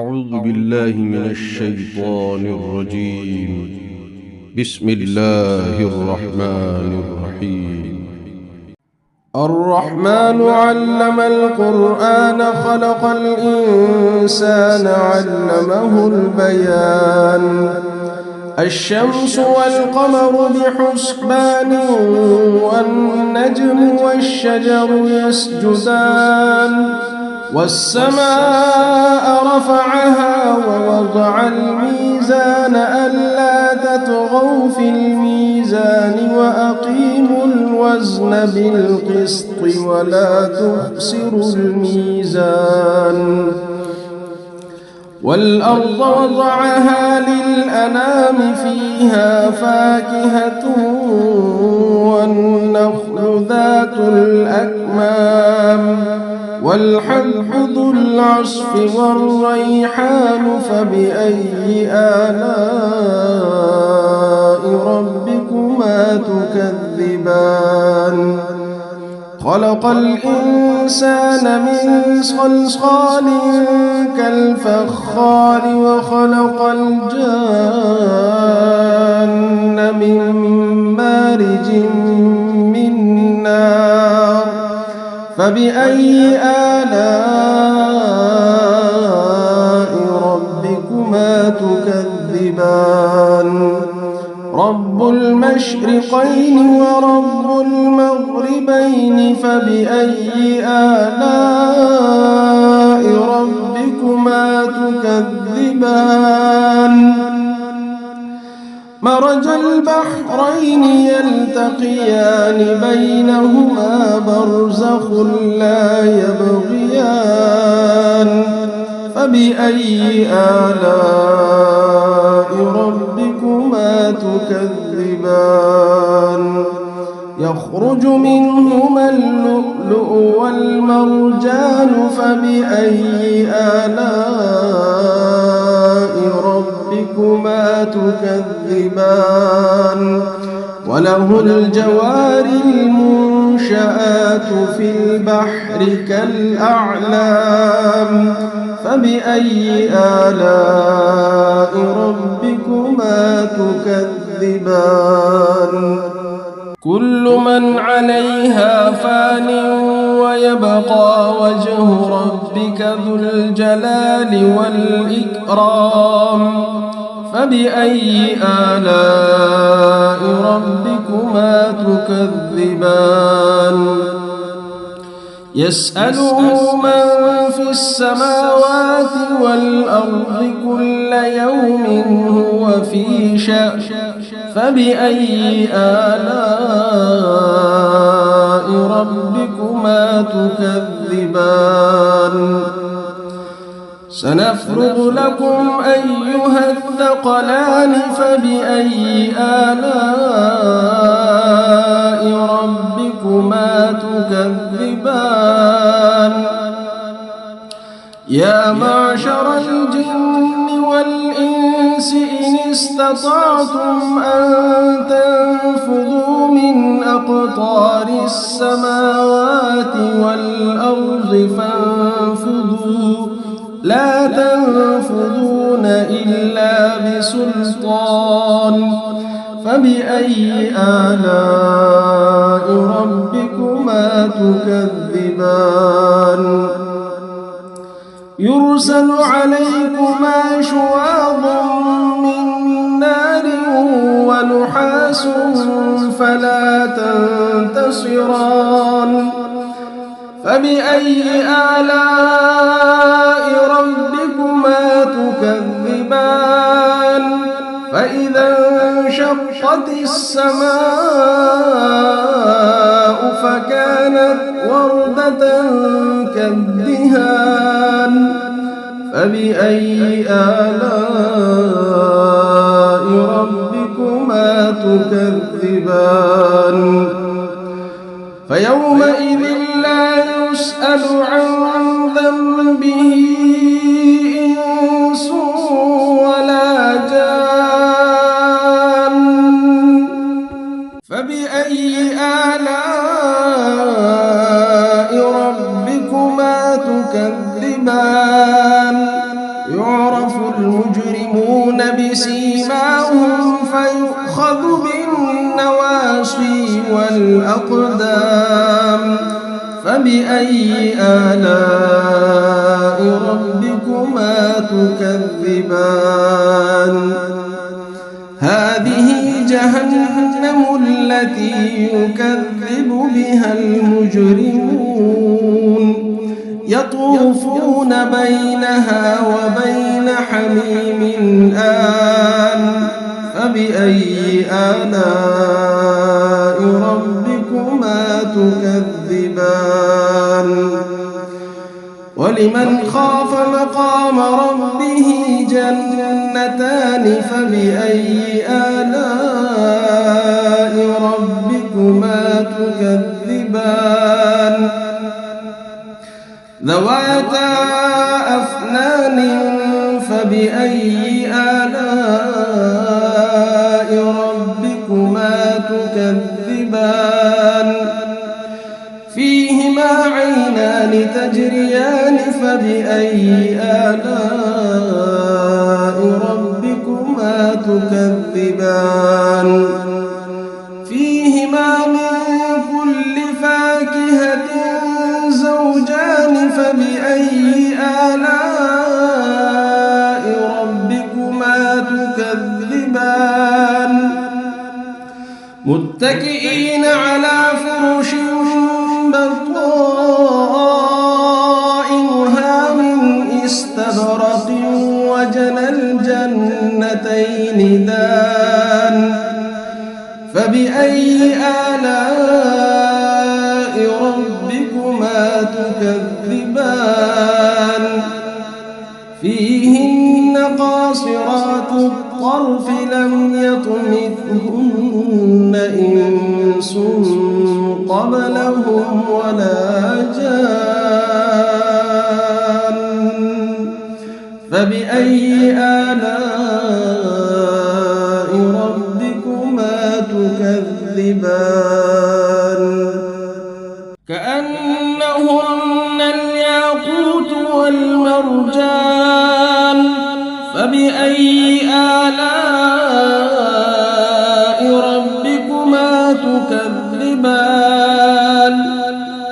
أعوذ بالله من الشيطان الرجيم. بسم الله الرحمن الرحيم. الرحمن علم القرآن خلق الإنسان علمه البيان. الشمس والقمر بحسبان والنجم والشجر يسجدان والسماء رفعها ووضع الميزان ألا تطغوا في الميزان وأقيموا الوزن بالقسط ولا تخسروا الميزان. والأرض وضعها للأنام فيها فاكهة والنخل ذات الأكمام والحب ذو العصف والريحان فبأي آلاء ربكما تكذبان. خلق الإنسان من صلصال كالفخار وخلق الجان من مارج من نار فبأي آلاء ربكما تكذبان. رب المشرقين ورب المغربين فبأي آلاء ربكما تكذبان. مرج البحرين يلتقيان بينهما برزخ لا يبغيان فبأي آلاء ربكما تكذبان. يخرج منهما اللؤلؤ والمرجان فبأي آلاء ربكما تكذبان. وله الجوار المنشآت في البحر كالأعلام فبأي آلاء ربكما تكذبان. كل من عليها فان ويبقى وجه ربك ذو الجلال والإكرام فبأي آلاء ربكما تكذبان. يسأله من في السماوات والأرض كل يوم هو في شأن فبأي آلاء ربكما تكذبان. سنفرغ لكم أيها الثقلان فبأي آلاء ربكما تكذبان. يا معشر الجن والإنس إن استطعتم أن تنفذوا من أقطار السماوات والأرض فانفذوا لا تنفذون إلا بسلطان فبأي آلاء ربكما تكذبان. يرسل عليكما شواظ من نار ونحاس فلا تنتصران فبأي آلاء ربكما تكذبان. فإذا انشقت السماء فكانت وردة كالدهان فبأي آلاء ربكما تكذبان. فيومئذ لا يسأل عن ذنبه إنس ولا جان فبأي آلاء ربكما تكذبان. يعرف المجرمون بسيماهم فيؤخذ بالنواصي والأقدام فبأي آلاء ربكما تكذبان هذه جهنم التي يكذب بها المجرمون يطوفون بينها وبين حميم آن فبأي آلاء ربكما تكذبان ولمن خاف مقام ربه جنتان فبأي آلاء ربكما تكذبان ذواتا أفنان فبأي آلاء ربكما تكذبان فيهما عينان تجريان فبأي آلاء ربكما تكذبان فيهما من كل فاكهة زوجان فبأي آلاء ربكما تكذبان متكئين على فرش بطائنها من استبرق وجنى الجنتين دان فبأي آلاء ربكما تكذبان فيهن قاصرات الطرف لم يطمثهن إنس قبلهم ولا جان فبأي آلاء ربكما تكذبان كأنهن الياقوت والمرجان فبأي آلاء ربكما تكذبان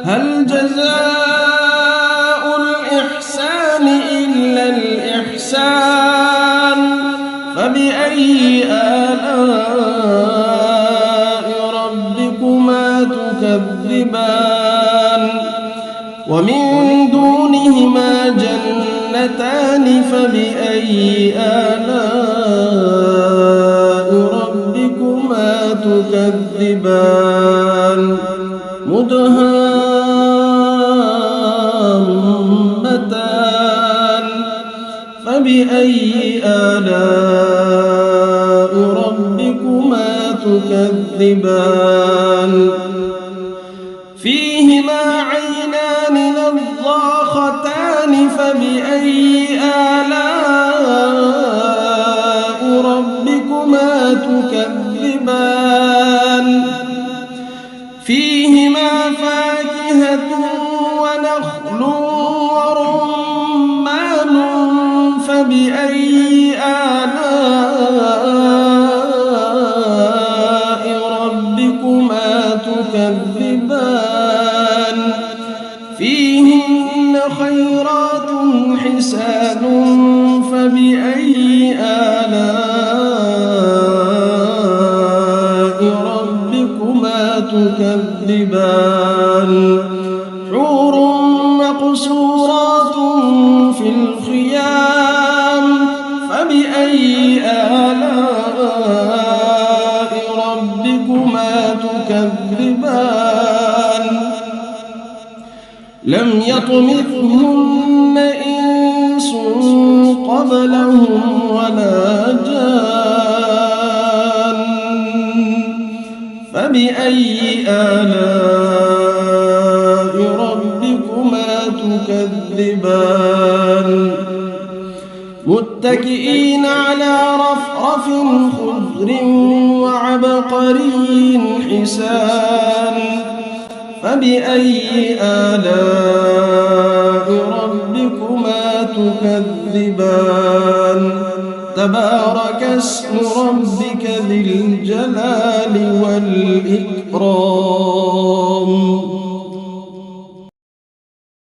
هل جزاء الإحسان إلا الإحسان فبأي آلاء ربكما تكذبان ومن دونهما جنتان فبأي آلاء ربكما تكذبان مدهامتان فبأي آلاء ربكما تكذبان فيهما عينان نضاختان فبأي آلاء ربكما تكذبان فيهما فاكهة ونخل ورمان فبأي آلاء ربكما تكذبان فيهن خيرات حسان فبأي آلاء ربكما تكذبان حور مقصورات في الخيام فبأي آلاء ربكما تكذبان لم يطمثهن إنس قبلهم ولا جان فبأي آلاء ربكما تكذبان متكئين على رفرف خضر وعبقري حسان فبأي آلاء ربكما تكذبان تبارك اسم ربك ذي الجلال والإكرام